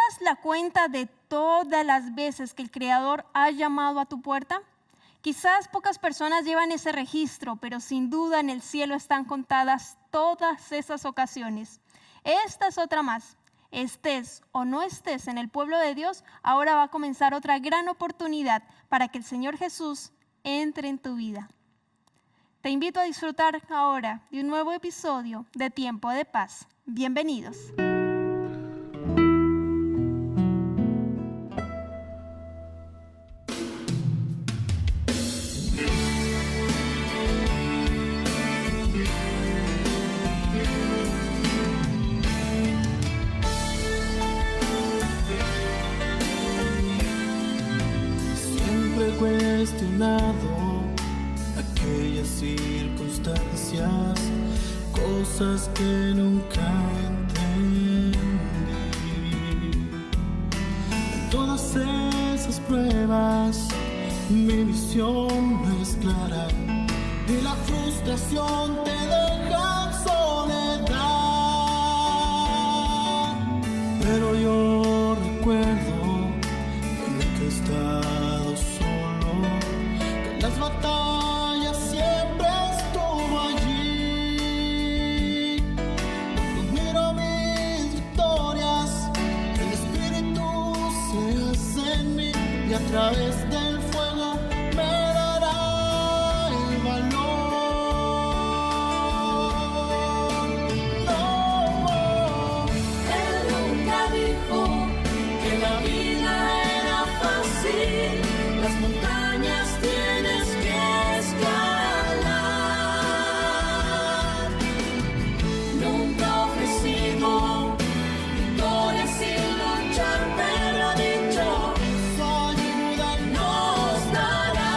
¿Llevas la cuenta de todas las veces que el Creador ha llamado a tu puerta? Quizás pocas personas llevan ese registro, pero sin duda en el cielo están contadas todas esas ocasiones. Esta es otra más. Estés o no estés en el pueblo de Dios, ahora va a comenzar otra gran oportunidad para que el Señor Jesús entre en tu vida. Te invito a disfrutar ahora de un nuevo episodio de Tiempo de Paz. Bienvenidos. Cuestionado aquellas circunstancias, cosas que nunca entendí. En todas esas pruebas mi visión no es clara y la frustración te deja en soledad. Pero yo recuerdo que nunca he estado solo, que en las batallas siempre estuvo allí. Cuando miro mis victorias, el Espíritu se hace en mí y a través del fuego me dará el valor. No, Él nunca dijo que la vida era fácil. Las montañas tienes que escalar. Nunca ha ofrecido victoria sin luchar, pero ha dicho su ayuda nos dará.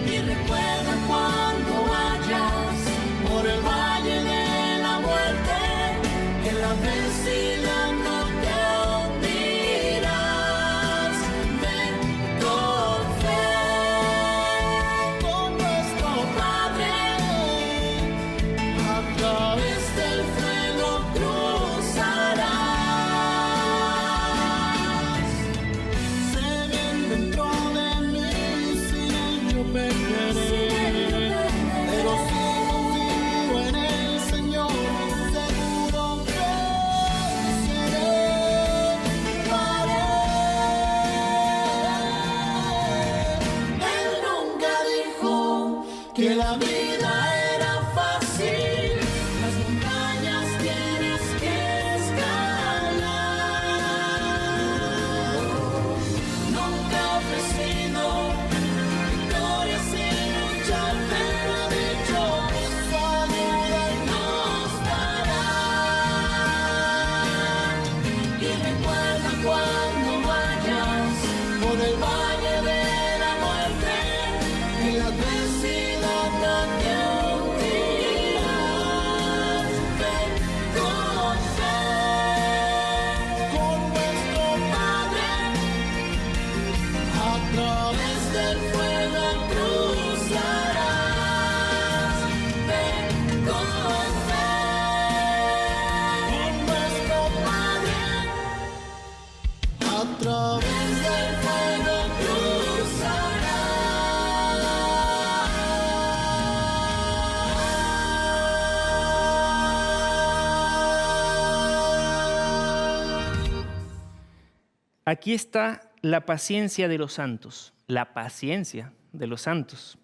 Y recuerda cuando vayas por el valle de la muerte, que la adversidad no te hundirás. Ven con fe, con nuestro Padre, a través desde el fuego cruzarás. sé bien dentro de mí, sin él yo perderé. Pero si confío en el Señor, seguro venceré. Él nunca dijo que la vida era fácil. Las montañas tienes que escalar. Nunca ha ofrecido victoria sin luchar, pero ha dicho su ayuda nos dará. Y recuerda cuando vayas por el valle de la muerte, que la adversidad no te hundirás. Ven con fe, con nuestro Padre, a través desde el fuego cruzarás. Ven con fe, con nuestro Padre, a través desde el fuego cruzarás. Aquí está la paciencia de los santos, la paciencia de los santos,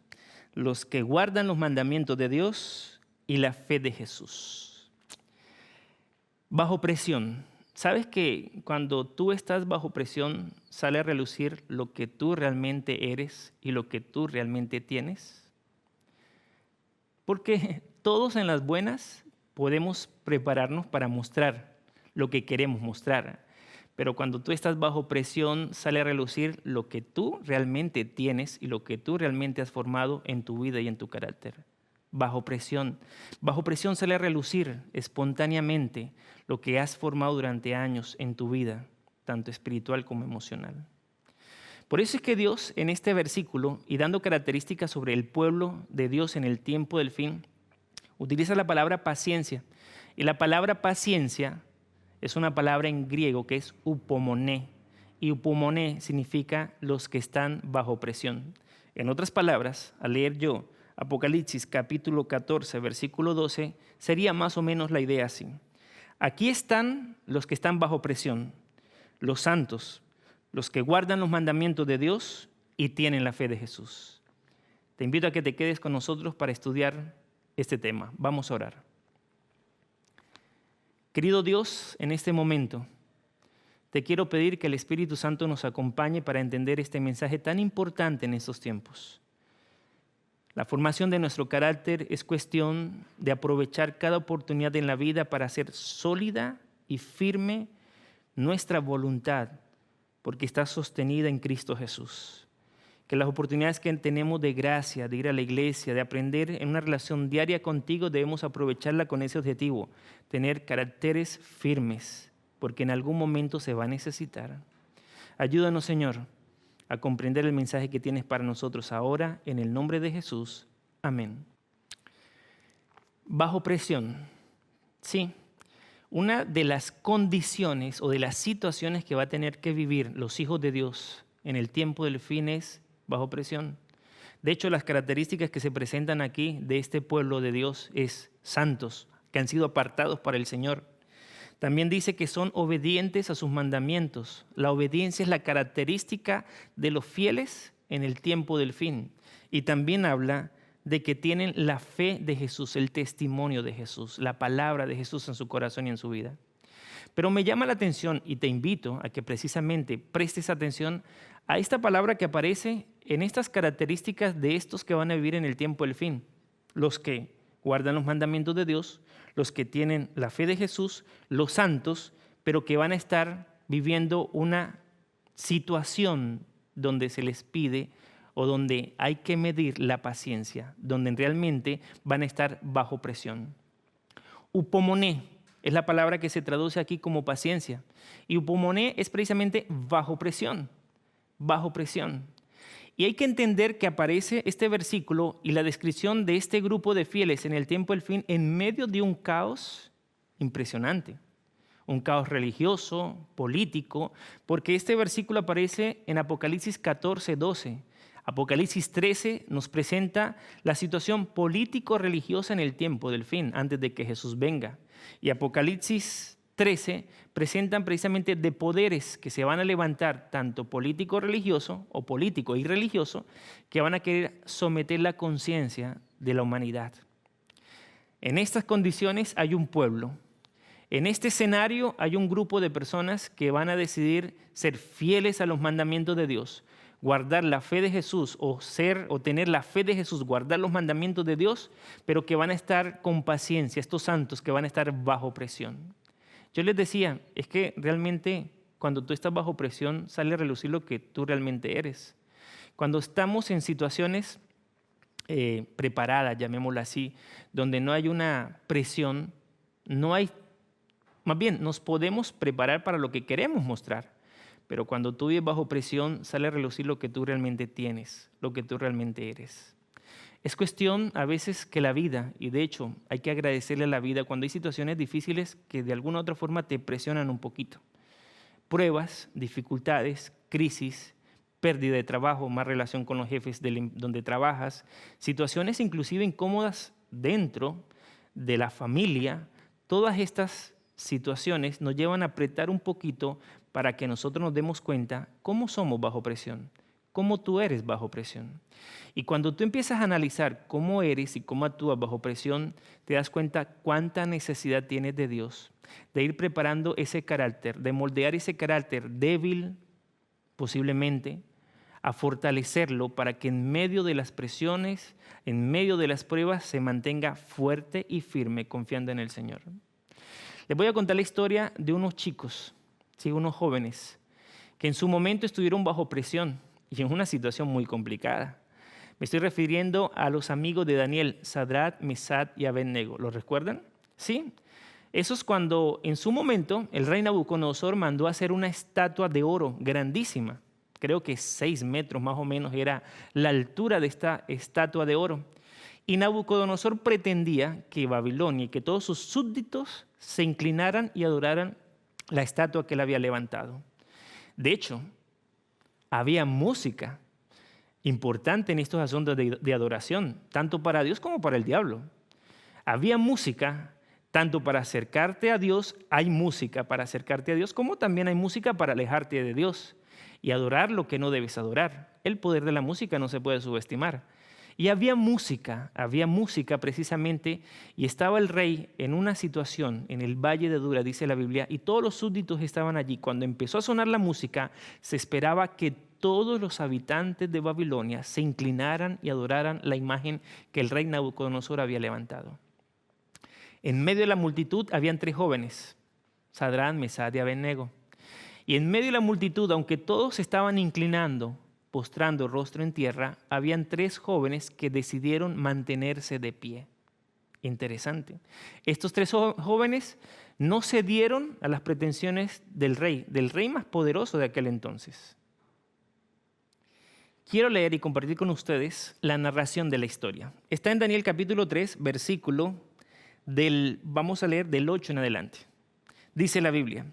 los que guardan los mandamientos de Dios y la fe de Jesús. Bajo presión. ¿Sabes que cuando tú estás bajo presión sale a relucir lo que tú realmente eres y lo que tú realmente tienes? Porque todos en las buenas podemos prepararnos para mostrar lo que queremos mostrar. Pero cuando tú estás bajo presión, sale a relucir lo que tú realmente tienes y lo que tú realmente has formado en tu vida y en tu carácter. Bajo presión sale a relucir espontáneamente lo que has formado durante años en tu vida, tanto espiritual como emocional. Por eso es que Dios en este versículo, y dando características sobre el pueblo de Dios en el tiempo del fin, utiliza la palabra paciencia. Y la palabra paciencia es una palabra en griego que es upomoné. Y upomoné significa los que están bajo presión. En otras palabras, al leer yo Apocalipsis capítulo 14, versículo 12, sería más o menos la idea así. Aquí están los que están bajo presión, los santos, los que guardan los mandamientos de Dios y tienen la fe de Jesús. Te invito a que te quedes con nosotros para estudiar este tema. Vamos a orar. Querido Dios, en este momento te quiero pedir que el Espíritu Santo nos acompañe para entender este mensaje tan importante en estos tiempos. La formación de nuestro carácter es cuestión de aprovechar cada oportunidad en la vida para hacer sólida y firme nuestra voluntad, porque está sostenida en Cristo Jesús. Que las oportunidades que tenemos de gracia, de ir a la iglesia, de aprender en una relación diaria contigo, debemos aprovecharla con ese objetivo, tener caracteres firmes, porque en algún momento se va a necesitar. Ayúdanos, Señor, a comprender el mensaje que tienes para nosotros ahora, en el nombre de Jesús. Amén. Bajo presión. Sí, una de las condiciones o de las situaciones que va a tener que vivir los hijos de Dios en el tiempo del fin es bajo presión. De hecho, las características que se presentan aquí de este pueblo de Dios es santos, que han sido apartados para el Señor. También dice que son obedientes a sus mandamientos. La obediencia es la característica de los fieles en el tiempo del fin. Y también habla de que tienen la fe de Jesús, el testimonio de Jesús, la palabra de Jesús en su corazón y en su vida. Pero me llama la atención y te invito a que precisamente prestes atención a esta palabra que aparece en estas características de estos que van a vivir en el tiempo del fin. Los que guardan los mandamientos de Dios, los que tienen la fe de Jesús, los santos, pero que van a estar viviendo una situación donde se les pide o donde hay que medir la paciencia, donde realmente van a estar bajo presión. Upomoné es la palabra que se traduce aquí como paciencia. Y upomoné es precisamente bajo presión, bajo presión. Y hay que entender que aparece este versículo y la descripción de este grupo de fieles en el tiempo del fin en medio de un caos impresionante. Un caos religioso, político, porque este versículo aparece en Apocalipsis 14, 12. Apocalipsis 13 nos presenta la situación político-religiosa en el tiempo del fin, antes de que Jesús venga. Y Apocalipsis 13 presentan precisamente de poderes que se van a levantar, tanto político-religioso o político y religioso, que van a querer someter la conciencia de la humanidad. En estas condiciones hay un pueblo. En este escenario hay un grupo de personas que van a decidir ser fieles a los mandamientos de Dios, guardar la fe de Jesús o tener la fe de Jesús, guardar los mandamientos de Dios, pero que van a estar con paciencia, estos santos que van a estar bajo presión. Yo les decía, es que realmente cuando tú estás bajo presión sale a relucir lo que tú realmente eres. Cuando estamos en situaciones preparadas, llamémoslo así, donde no hay una presión, más bien nos podemos preparar para lo que queremos mostrar. Pero cuando tú vives bajo presión, sale a relucir lo que tú realmente tienes, lo que tú realmente eres. Es cuestión a veces que la vida, y de hecho hay que agradecerle a la vida cuando hay situaciones difíciles que de alguna u otra forma te presionan un poquito. Pruebas, dificultades, crisis, pérdida de trabajo, más relación con los jefes donde trabajas, situaciones inclusive incómodas dentro de la familia. Todas estas situaciones nos llevan a apretar un poquito para que nosotros nos demos cuenta cómo somos bajo presión, cómo tú eres bajo presión. Y cuando tú empiezas a analizar cómo eres y cómo actúas bajo presión, te das cuenta cuánta necesidad tienes de Dios, de ir preparando ese carácter, de moldear ese carácter débil, posiblemente, a fortalecerlo para que en medio de las presiones, en medio de las pruebas, se mantenga fuerte y firme, confiando en el Señor. Les voy a contar la historia de unos chicos, ¿sí? Unos jóvenes, que en su momento estuvieron bajo presión y en una situación muy complicada. Me estoy refiriendo a los amigos de Daniel, Sadrach, Mesach y Abednego. ¿Los recuerdan? Sí. Eso es cuando en su momento el rey Nabucodonosor mandó a hacer una estatua de oro grandísima. Creo que 6 metros más o menos era la altura de esta estatua de oro. Y Nabucodonosor pretendía que Babilonia y que todos sus súbditos se inclinaran y adoraran la estatua que él había levantado. De hecho, había música importante en estos asuntos de adoración, tanto para Dios como para el diablo. Había música tanto para acercarte a Dios, hay música para acercarte a Dios, como también hay música para alejarte de Dios y adorar lo que no debes adorar. El poder de la música no se puede subestimar. Y había música precisamente, y estaba el rey en una situación en el valle de Dura, dice la Biblia, y todos los súbditos estaban allí. Cuando empezó a sonar la música, se esperaba que todos los habitantes de Babilonia se inclinaran y adoraran la imagen que el rey Nabucodonosor había levantado. En medio de la multitud habían 3 jóvenes, Sadrán, Mesad y Abednego. Y en medio de la multitud, aunque todos se estaban inclinando, postrando rostro en tierra, habían 3 jóvenes que decidieron mantenerse de pie. Interesante. Estos 3 jóvenes no cedieron a las pretensiones del rey más poderoso de aquel entonces. Quiero leer y compartir con ustedes la narración de la historia. Está en Daniel capítulo 3, versículo vamos a leer del 8 en adelante. Dice la Biblia: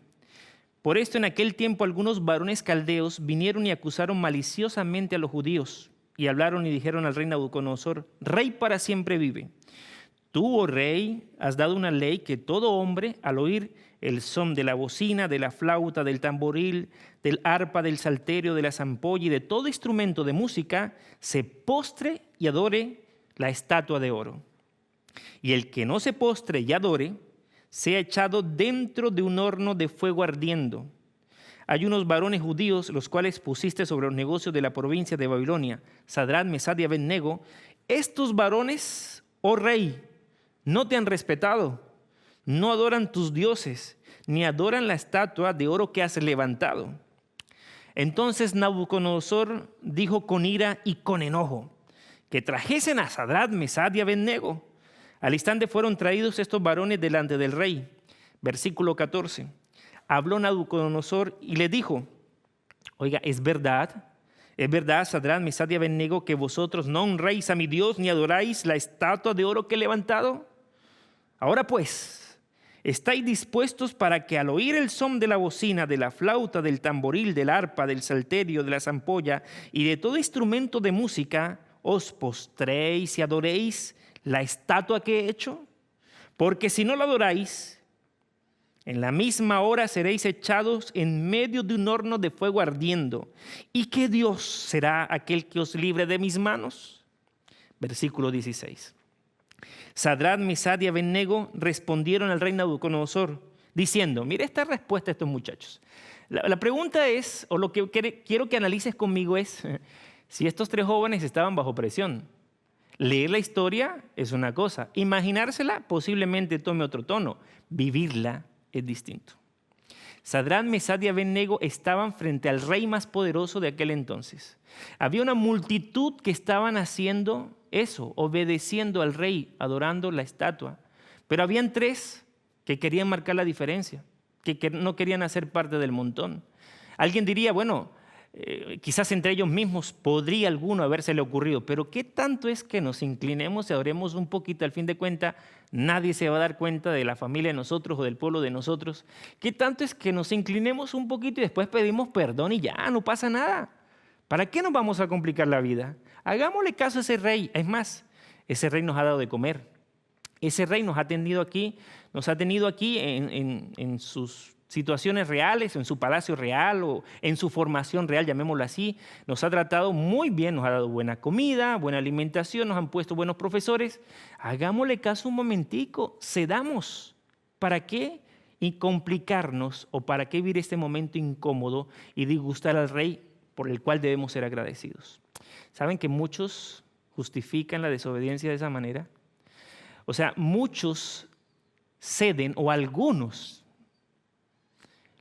por esto en aquel tiempo algunos varones caldeos vinieron y acusaron maliciosamente a los judíos y hablaron y dijeron al rey Nabucodonosor: Rey para siempre vive. Tú, oh rey, has dado una ley que todo hombre, al oír el son de la bocina, de la flauta, del tamboril, del arpa, del salterio, de la zampolla y de todo instrumento de música, se postre y adore la estatua de oro. Y el que no se postre y adore, sea echado dentro de un horno de fuego ardiendo. Hay unos varones judíos, los cuales pusiste sobre los negocios de la provincia de Babilonia, Sadrán, Mesad y Abednego. Estos varones, oh rey, no te han respetado, no adoran tus dioses, ni adoran la estatua de oro que has levantado. Entonces Nabucodonosor dijo con ira y con enojo que trajesen a Sadrán, Mesad y Abednego. Al instante fueron traídos estos varones delante del rey. Versículo 14. Habló Nabucodonosor y le dijo: oiga, es verdad, Sadrán, Mesad y Abednego, que vosotros no honráis a mi Dios ni adoráis la estatua de oro que he levantado. Ahora pues, ¿estáis dispuestos para que al oír el son de la bocina, de la flauta, del tamboril, del arpa, del salterio, de la zampolla y de todo instrumento de música, os postréis y adoréis la estatua que he hecho? Porque si no la adoráis, en la misma hora seréis echados en medio de un horno de fuego ardiendo. ¿Y qué Dios será aquel que os libre de mis manos? Versículo 16. Sadrán, Mesad y Abednego respondieron al rey Nabucodonosor, diciendo: mira esta respuesta de estos muchachos. La pregunta es, o lo que quiero que analices conmigo es, si estos 3 jóvenes estaban bajo presión. Leer la historia es una cosa, imaginársela posiblemente tome otro tono, vivirla es distinto. Sadrán, Mesad y Abednego estaban frente al rey más poderoso de aquel entonces. Había una multitud que estaban haciendo eso, obedeciendo al rey, adorando la estatua. Pero habían 3 que querían marcar la diferencia, que no querían hacer parte del montón. Alguien diría, bueno, quizás entre ellos mismos podría alguno habérsele ocurrido, pero ¿qué tanto es que nos inclinemos y adoremos un poquito? Al fin de cuentas, nadie se va a dar cuenta de la familia de nosotros o del pueblo de nosotros. ¿Qué tanto es que nos inclinemos un poquito y después pedimos perdón y ya, no pasa nada? ¿Para qué nos vamos a complicar la vida? Hagámosle caso a ese rey. Es más, ese rey nos ha dado de comer. Ese rey nos ha tenido aquí en sus situaciones reales, en su palacio real o en su formación real, llamémoslo así. Nos ha tratado muy bien, nos ha dado buena comida, buena alimentación, nos han puesto buenos profesores. Hagámosle caso un momentico, cedamos. ¿Para qué complicarnos o para qué vivir este momento incómodo y disgustar al rey por el cual debemos ser agradecidos? ¿Saben que muchos justifican la desobediencia de esa manera? O sea, muchos ceden, o algunos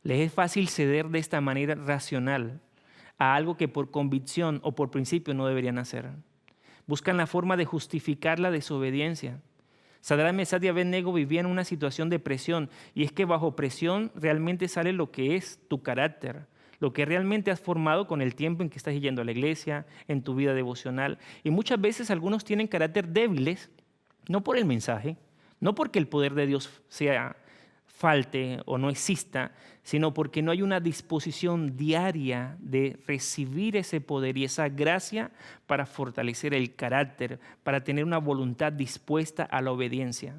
les es fácil ceder de esta manera racional a algo que por convicción o por principio no deberían hacer. Buscan la forma de justificar la desobediencia. Sadrán, Mesad y Abednego vivían una situación de presión, y es que bajo presión realmente sale lo que es tu carácter, lo que realmente has formado con el tiempo en que estás yendo a la iglesia, en tu vida devocional. Y muchas veces algunos tienen carácter débiles, no por el mensaje, no porque el poder de Dios sea falte o no exista, sino porque no hay una disposición diaria de recibir ese poder y esa gracia para fortalecer el carácter, para tener una voluntad dispuesta a la obediencia.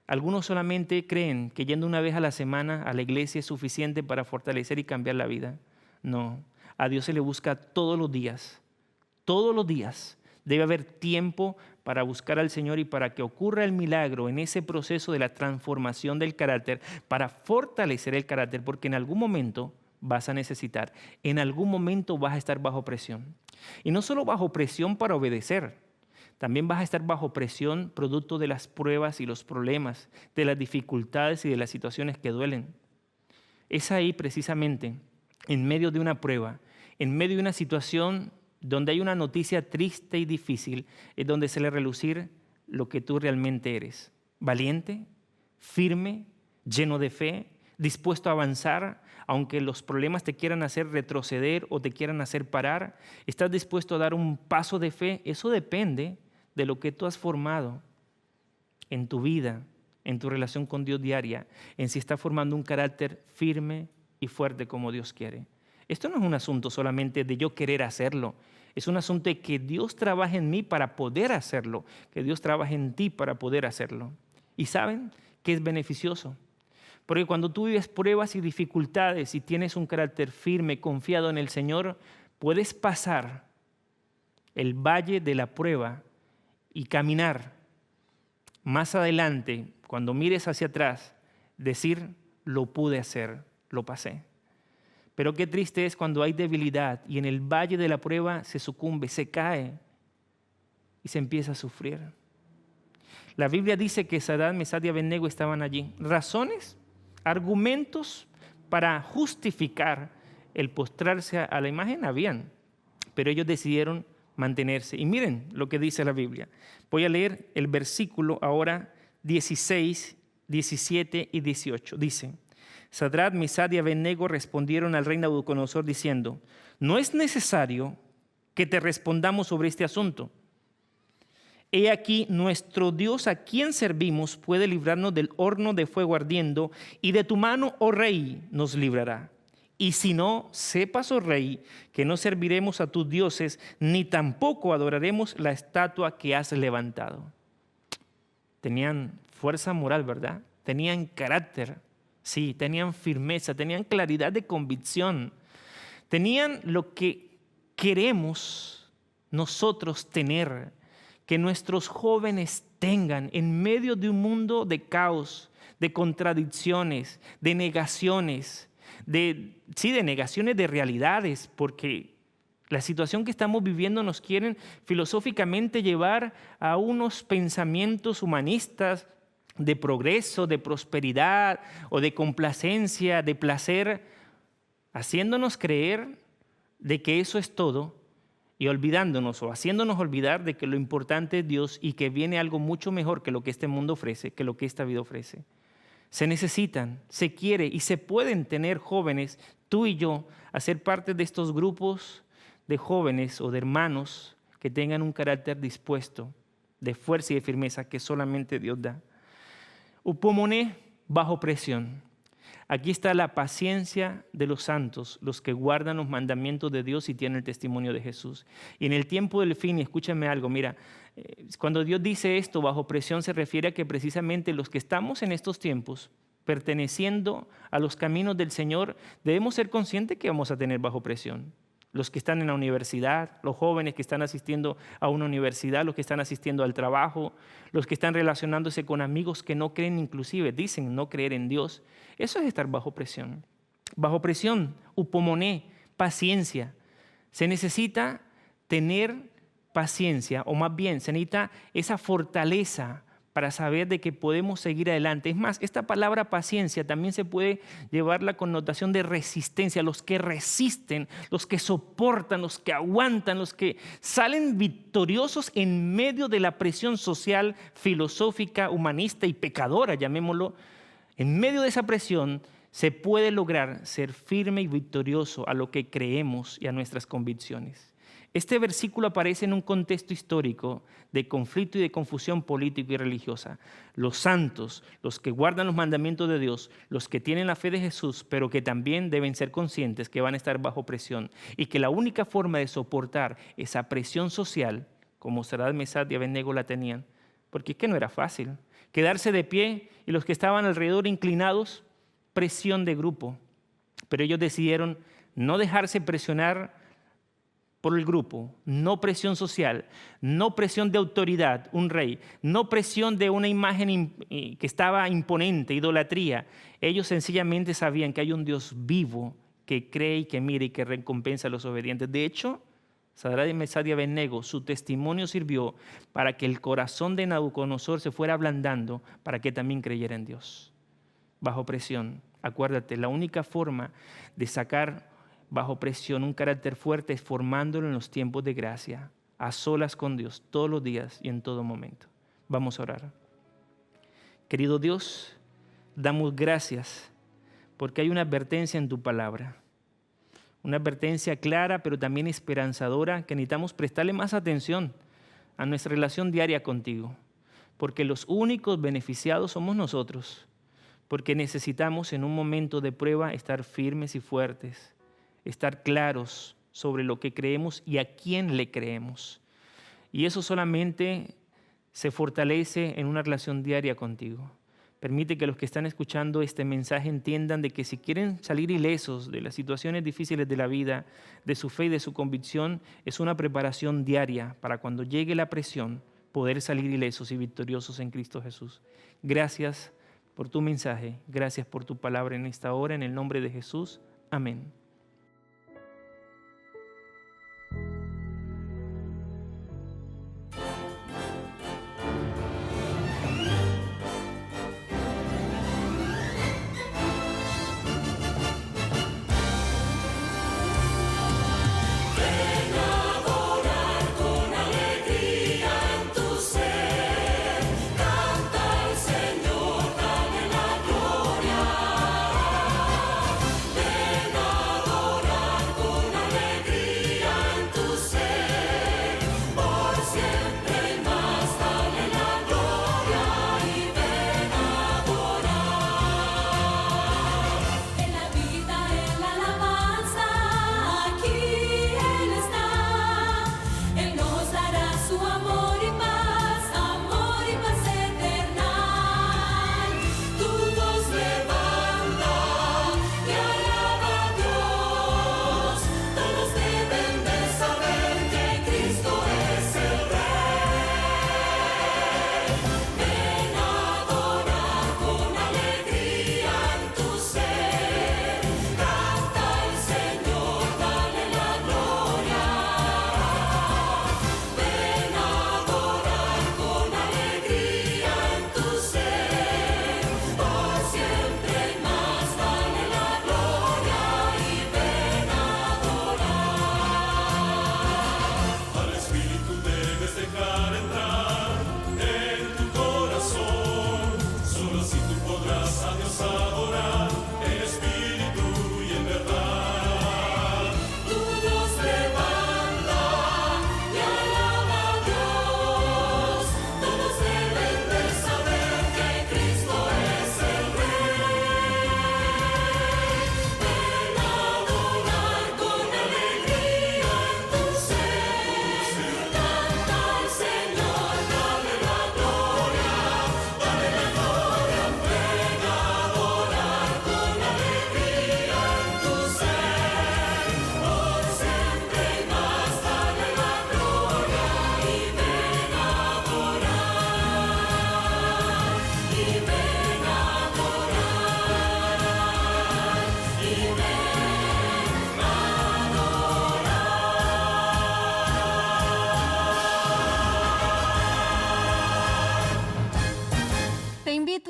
Algunos solamente creen que yendo una vez a la semana a la iglesia es suficiente para fortalecer y cambiar la vida. No, a Dios se le busca todos los días. Todos los días debe haber tiempo para buscar al Señor y para que ocurra el milagro en ese proceso de la transformación del carácter, para fortalecer el carácter, porque en algún momento vas a necesitar, en algún momento vas a estar bajo presión. Y no solo bajo presión para obedecer, también vas a estar bajo presión producto de las pruebas y los problemas, de las dificultades y de las situaciones que duelen. Es ahí precisamente, en medio de una prueba, en medio de una situación donde hay una noticia triste y difícil, es donde sale a relucir lo que tú realmente eres. Valiente, firme, lleno de fe, dispuesto a avanzar, aunque los problemas te quieran hacer retroceder o te quieran hacer parar. ¿Estás dispuesto a dar un paso de fe? Eso depende de lo que tú has formado en tu vida, en tu relación con Dios diaria, en si estás formando un carácter firme y fuerte como Dios quiere. Esto no es un asunto solamente de yo querer hacerlo. Es un asunto de que Dios trabaje en mí para poder hacerlo, que Dios trabaje en ti para poder hacerlo. ¿Y saben qué es beneficioso? Porque cuando tú vives pruebas y dificultades y tienes un carácter firme, confiado en el Señor, puedes pasar el valle de la prueba y caminar más adelante, cuando mires hacia atrás, decir, lo pude hacer, lo pasé. Pero qué triste es cuando hay debilidad y en el valle de la prueba se sucumbe, se cae y se empieza a sufrir. La Biblia dice que Sadrach, Mesach y Abednego estaban allí. Razones, argumentos para justificar el postrarse a la imagen habían, pero ellos decidieron mantenerse. Y miren lo que dice la Biblia. Voy a leer el versículo ahora 16, 17 y 18. Dice: Sadrach, Mesach y Abednego respondieron al rey Nabucodonosor diciendo: no es necesario que te respondamos sobre este asunto. He aquí, nuestro Dios a quien servimos puede librarnos del horno de fuego ardiendo, y de tu mano, oh rey, nos librará. Y si no, sepas, oh rey, que no serviremos a tus dioses, ni tampoco adoraremos la estatua que has levantado. Tenían fuerza moral, ¿verdad? Tenían carácter. Sí, tenían firmeza, tenían claridad de convicción, tenían lo que queremos nosotros tener, que nuestros jóvenes tengan en medio de un mundo de caos, de contradicciones, de negaciones, de negaciones de realidades, porque la situación que estamos viviendo nos quieren filosóficamente llevar a unos pensamientos humanistas, de progreso, de prosperidad o de complacencia, de placer, haciéndonos creer de que eso es todo y olvidándonos o haciéndonos olvidar de que lo importante es Dios y que viene algo mucho mejor que lo que este mundo ofrece, que lo que esta vida ofrece. Se necesitan, se quiere y se pueden tener jóvenes, tú y yo, a ser parte de estos grupos de jóvenes o de hermanos que tengan un carácter dispuesto, de fuerza y de firmeza que solamente Dios da. Upomoné, bajo presión. Aquí está la paciencia de los santos, los que guardan los mandamientos de Dios y tienen el testimonio de Jesús. Y en el tiempo del fin, y escúchame algo, mira, cuando Dios dice esto, bajo presión, se refiere a que precisamente los que estamos en estos tiempos, perteneciendo a los caminos del Señor, debemos ser conscientes que vamos a tener bajo presión. Los que están en la universidad, los jóvenes que están asistiendo a una universidad, los que están asistiendo al trabajo, los que están relacionándose con amigos que no creen, inclusive dicen no creer en Dios. Eso es estar bajo presión. Bajo presión, upomoné, paciencia. Se necesita tener paciencia, o más bien se necesita esa fortaleza para saber de que podemos seguir adelante. Es más, esta palabra paciencia también se puede llevar la connotación de resistencia, los que resisten, los que soportan, los que aguantan, los que salen victoriosos en medio de la presión social, filosófica, humanista y pecadora, llamémoslo. En medio de esa presión se puede lograr ser firme y victorioso a lo que creemos y a nuestras convicciones. Este versículo aparece en un contexto histórico de conflicto y de confusión política y religiosa. Los santos, los que guardan los mandamientos de Dios, los que tienen la fe de Jesús, pero que también deben ser conscientes que van a estar bajo presión y que la única forma de soportar esa presión social, como Sadrach, Mesach y Abednego la tenían, porque es que no era fácil, quedarse de pie y los que estaban alrededor inclinados, presión de grupo. Pero ellos decidieron no dejarse presionar por el grupo, no presión social, no presión de autoridad, un rey, no presión de una imagen que estaba imponente, idolatría. Ellos sencillamente sabían que hay un Dios vivo que cree y que mira y que recompensa a los obedientes. De hecho, Sadrach, Mesach y Abednego, su testimonio sirvió para que el corazón de Nabucodonosor se fuera ablandando, para que también creyera en Dios. Bajo presión, acuérdate, la única forma de sacar bajo presión un carácter fuerte es formándolo en los tiempos de gracia, a solas con Dios, todos los días y en todo momento. Vamos a orar. Querido Dios, damos gracias porque hay una advertencia en tu palabra. Una advertencia clara, pero también esperanzadora, que necesitamos prestarle más atención a nuestra relación diaria contigo, porque los únicos beneficiados somos nosotros, porque necesitamos en un momento de prueba estar firmes y fuertes, estar claros sobre lo que creemos y a quién le creemos. Y eso solamente se fortalece en una relación diaria contigo. Permite que los que están escuchando este mensaje entiendan de que si quieren salir ilesos de las situaciones difíciles de la vida, de su fe y de su convicción, es una preparación diaria para cuando llegue la presión, poder salir ilesos y victoriosos en Cristo Jesús. Gracias por tu mensaje, gracias por tu palabra en esta hora, en el nombre de Jesús. Amén.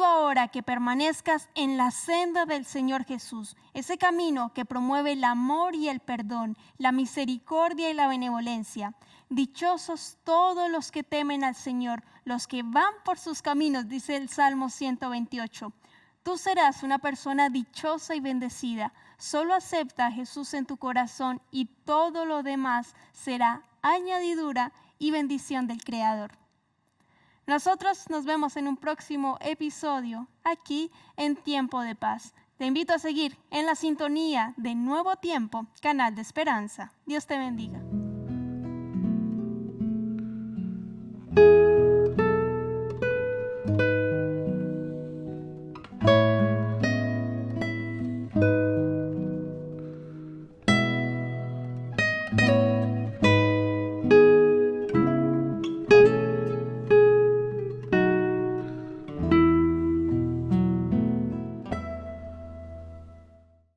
Ahora que permanezcas en la senda del Señor Jesús, ese camino que promueve el amor y el perdón, la misericordia y la benevolencia. Dichosos todos los que temen al Señor, los que van por sus caminos, dice el Salmo 128. Tú serás una persona dichosa y bendecida. Solo acepta a Jesús en tu corazón y todo lo demás será añadidura y bendición del Creador. Nosotros nos vemos en un próximo episodio aquí en Tiempo de Paz. Te invito a seguir en la sintonía de Nuevo Tiempo, Canal de Esperanza. Dios te bendiga.